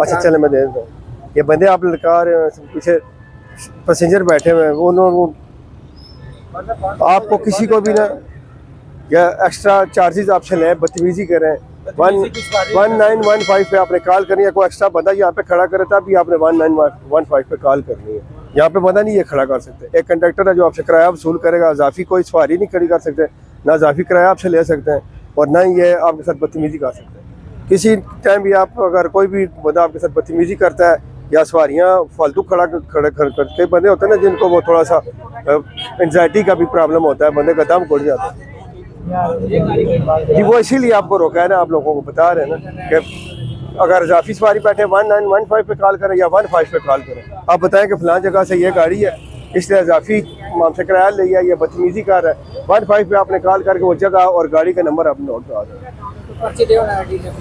अच्छा चले मैं दे देता हूँ। ये बंदे आप लड़का रहे हैं, पीछे पैसेंजर बैठे हुए हैं, आपको किसी को भी ना या एक्स्ट्रा चार्जेस आपसे लें, बदतमीजी करें। 1915 पे आपने कॉल करनी है, कोई एक्स्ट्रा बंदा यहाँ पे खड़ा करे तब भी आपने 1915 पे कॉल करनी है। यहाँ पे बंदा नहीं ये खड़ा कर सकते। एक कंडक्टर है जो आपसे किराया वसूल करेगा, इजाफी कोई सवारी नहीं खड़ी कर सकते, ना इजाफी किराया आपसे ले सकते हैं और ना ही ये आपके साथ बदतमीजी कर सकते हैं। किसी टाइम भी आप अगर कोई भी बंदा आपके साथ बदतमीजी करता है या सवारियाँ फालतू खड़े करके बंदे होते हैं ना जिनको वो थोड़ा सा एंजाइटी का भी प्रॉब्लम होता है, बंदे का दम घुट जाता है जी, वो इसीलिए आपको रोका है ना, आप लोगों को बता रहे हैं ना कि अगर इजाफी सवारी बैठे 1915 पे कॉल करें या 15 पे कॉल करें। आप बताएं कि फलां जगह से ये गाड़ी है इसलिए इजाफी हमसे किराया लिया या बदतमीजी कर रहा है, 15 पे आपने कॉल करके वो जगह और गाड़ी का नंबर आप नोट करा दें।